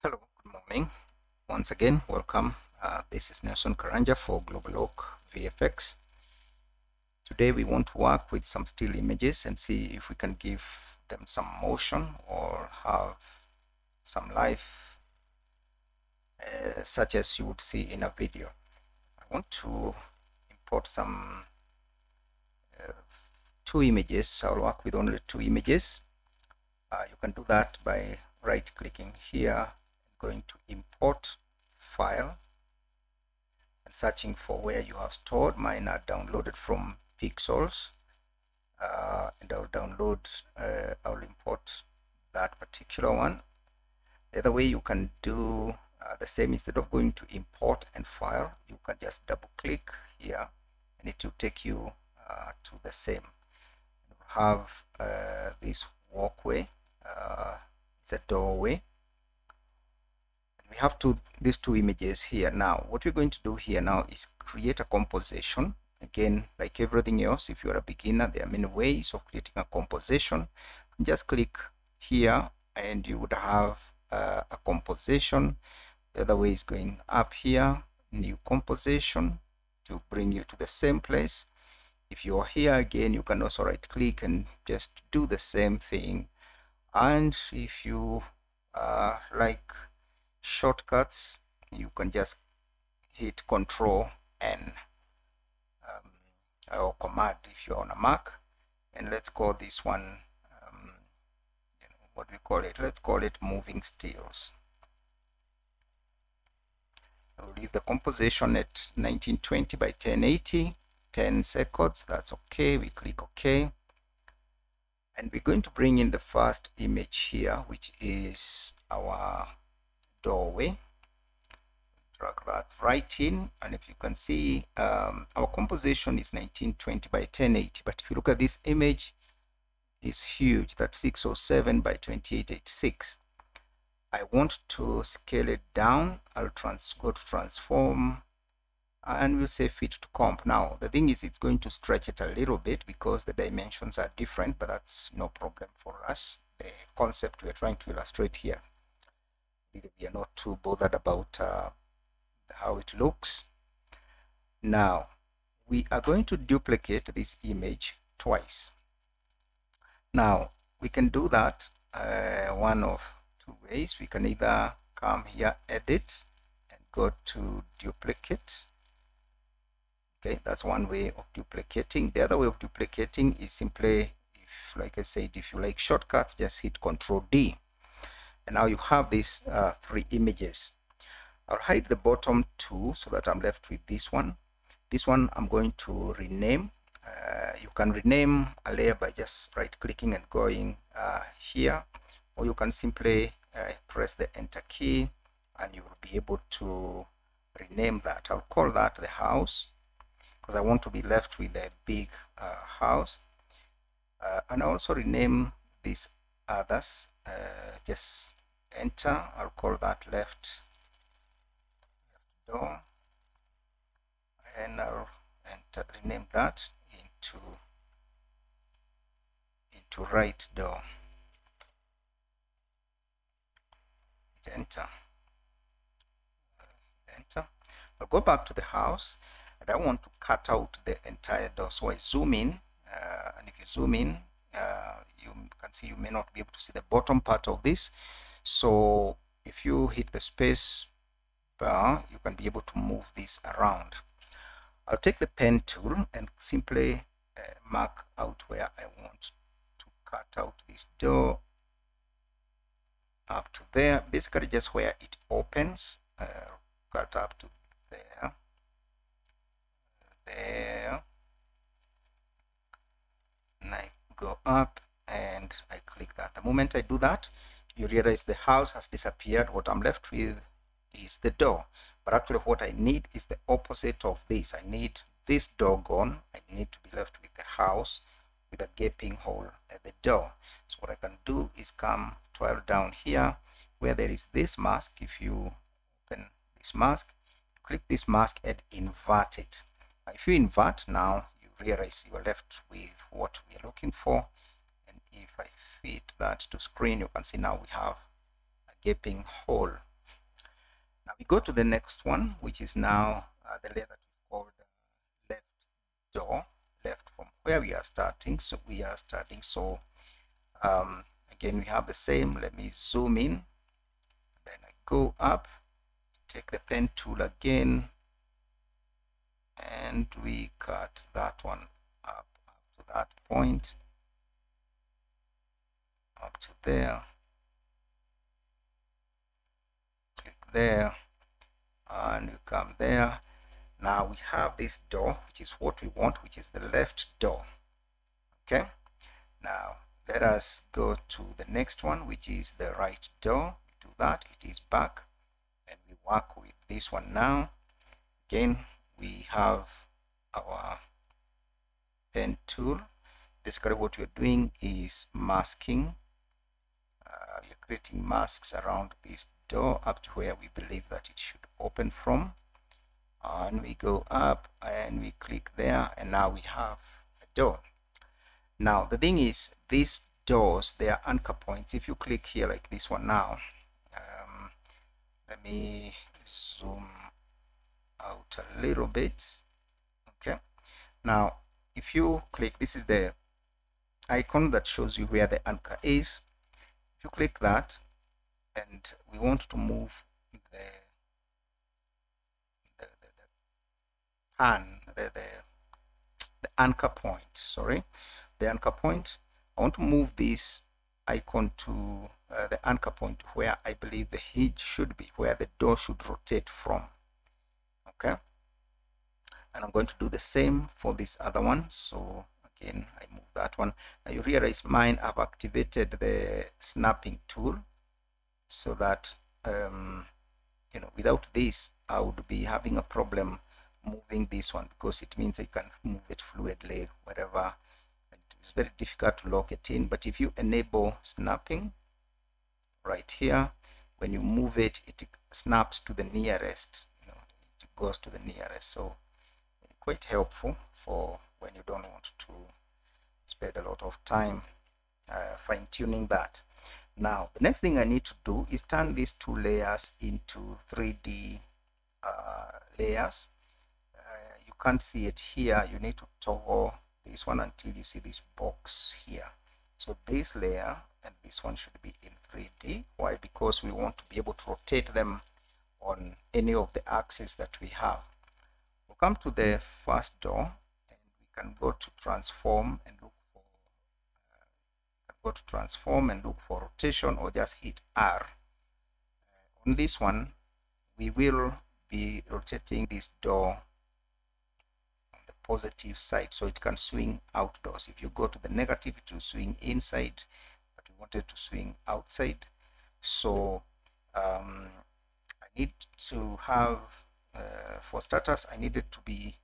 Hello, good morning. Once again, welcome. This is Nelson Karanja for Global Oak VFX. Today we want to work with some still images and see if we can give them some motion or have some life such as you would see in a video. I want to import some two images. I'll work with only two images. You can do that by right clicking here, going to import file and searching for where you have stored. Mine are downloaded from Pexels, and I'll import that particular one. The other way you can do the same, instead of going to import and file, you can just double click here and it will take you to the same. You have this walkway, it's a doorway. We have these two images here. Now what we're going to do here now is create a composition. Again, like everything else, if you're a beginner, there are many ways of creating a composition. Just click here and you would have a composition. The other way is going up here, new composition, to bring you to the same place. If you're here again, you can also right click and just do the same thing. And if you like shortcuts, you can just hit Control N or Command if you're on a Mac, and let's call this one what we call it, let's call it moving stills. I'll leave the composition at 1920 by 1080, 10 seconds. That's okay. We click OK, and we're going to bring in the first image here, which is our doorway. Drag that right in, and if you can see, our composition is 1920 by 1080, but if you look at this image, it's huge. That's 607 by 2886. I want to scale it down. I'll go to transform and we'll say fit to comp. Now the thing is, it's going to stretch it a little bit because the dimensions are different, but that's no problem for us. The concept we're trying to illustrate here, we are not too bothered about how it looks. Now we are going to duplicate this image twice. Now we can do that one of two ways. We can either come here, edit, and go to duplicate. Okay, that's one way of duplicating. The other way of duplicating is simply, if, like I said, if you like shortcuts, just hit Control D. And now you have these three images. I'll hide the bottom two so that I'm left with this one. This one I'm going to rename. You can rename a layer by just right clicking and going here, or you can simply press the enter key and you will be able to rename that. I'll call that the house because I want to be left with a big house. And I'll also rename these others. Just enter. I'll call that left door, and I'll rename that into right door. Enter. I'll go back to the house and I want to cut out the entire door, so I zoom in, and if you zoom in, you can see you may not be able to see the bottom part of this. So if you hit the space bar, you can be able to move this around. I'll take the pen tool and simply mark out where I want to cut out this door up to there, basically just where it opens. Cut up to there, and I go up and I click that. The moment I do that, you realize the house has disappeared. What I'm left with is the door, but actually what I need is the opposite of this. I need this door gone. I need to be left with the house with a gaping hole at the door. So what I can do is come 12 down here where there is this mask. If you open this mask, click this mask and invert it. If you invert, now you realize you are left with what we are looking for. And if I fit that to screen, you can see now we have a gaping hole we go to the next one, which is now the layer that we called left door, left from where we are starting. So we are starting. So again, we have the same. Let me zoom in. Then I go up, take the pen tool again, and we cut that one up to that point, up to there, click there, and we come there. Now we have this door, which is what we want, which is the left door. Okay, now let us go to the next one, which is the right door. We do that, it is back, and we work with this one now. Again, we have our pen tool. Basically what we're doing is masking. We're creating masks around this door up to where we believe that it should open from, and we go up and we click there, and now we have a door. Now the thing is, these doors, they are anchor points. If you click here like this one now, let me zoom out a little bit. Okay, now if you click, this is the icon that shows you where the anchor is. If you click that, and we want to move the anchor point, sorry, the anchor point, I want to move this icon to the anchor point where I believe the hinge should be, where the door should rotate from. Okay, and I'm going to do the same for this other one. So again, I move that one. Now you realize mine, I've activated the snapping tool, so that you know, without this I would be having a problem moving this one, because it means I can move it fluidly wherever. It's very difficult to lock it in. But if you enable snapping right here, when you move it, it snaps to the nearest, you know, it goes to the nearest. So quite helpful for when you don't want to spend a lot of time fine-tuning that. Now the next thing I need to do is turn these two layers into 3D layers. You can't see it here. You need to toggle this one until you see this box here. So this layer and this one should be in 3D. Why? Because we want to be able to rotate them on any of the axes that we have. We'll come to the first door, and we can go to transform and look for rotation, or just hit R. On this one, we will be rotating this door on the positive side, so it can swing outdoors. If you go to the negative, it will swing inside, but we wanted to swing outside. So I need to have, for starters, I need it to be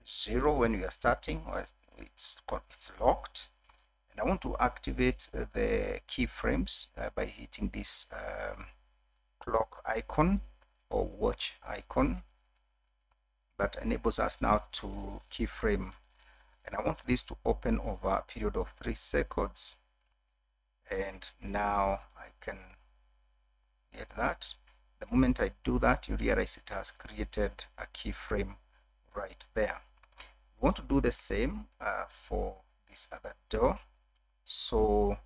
0 when we are starting, or it's locked. And I want to activate the keyframes by hitting this clock icon or watch icon. That enables us now to keyframe, and I want this to open over a period of 3 seconds. And now I can get that. The moment I do that, you realize it has created a keyframe right there. We want to do the same for this other door. So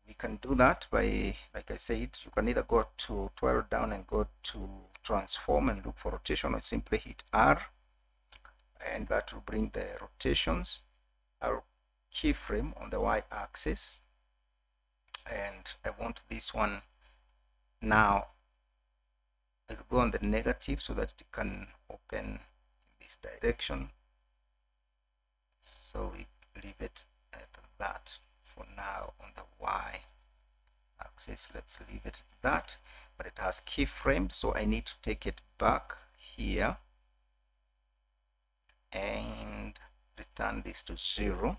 we can do that by, like I said, you can either go to 12 down and go to transform and look for rotation, or simply hit R, and that will bring the rotations. I'll keyframe on the y-axis, and I want this one now, it'll go on the negative so that it can open in this direction. So we leave it at that for now on the y-axis. Let's leave it at that, but it has keyframed, so I need to take it back here and return this to 0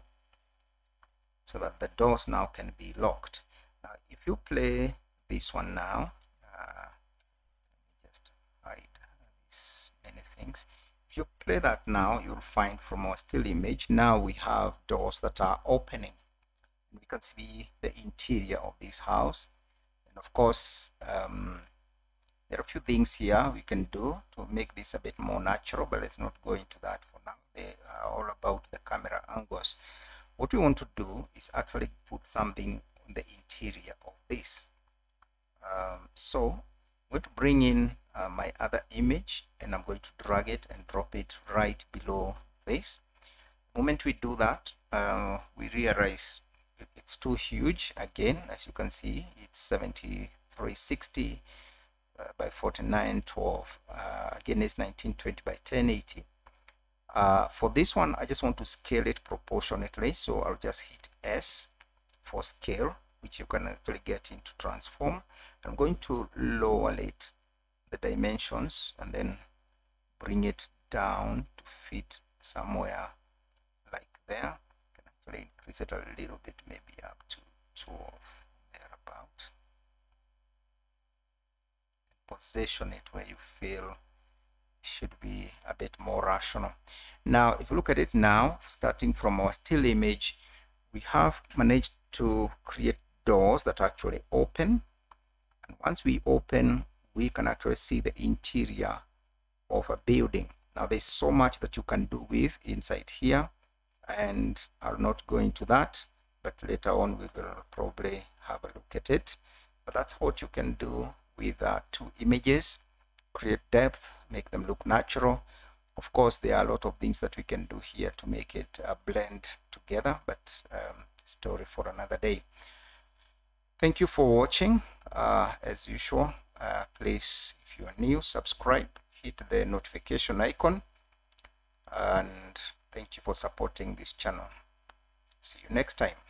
so that the doors now can be locked. Now if you play this one now, just hide these many things. If you play that now, you'll find from our still image, now we have doors that are opening. We can see the interior of this house, and of course There are a few things here we can do to make this a bit more natural, but let's not go into that for now. They are all about the camera angles. What we want to do is actually put something on the interior of this. So I'm going to bring in my other image, and I'm going to drag it and drop it right below this. The moment we do that, we realize it's too huge. Again, as you can see, it's 7360 by 4912. Again, it's 1920 by 1080. For this one, I just want to scale it proportionately, so I'll just hit S for scale, which you can actually get into transform. I'm going to lower it, the dimensions, and then bring it down to fit somewhere like there. You can actually increase it a little bit, maybe up to 12, thereabout. Position it where you feel should be a bit more rational. Now, if you look at it now, starting from our still image, we have managed to create doors that actually open. And once we open, we can actually see the interior of a building. Now, there's so much that you can do with inside here, and I'll not go into that, but later on we will probably have a look at it. But that's what you can do with two images. Create depth, make them look natural. Of course, there are a lot of things that we can do here to make it blend together, but story for another day. Thank you for watching. As usual, please, if you are new, subscribe, hit the notification icon, and thank you for supporting this channel. See you next time.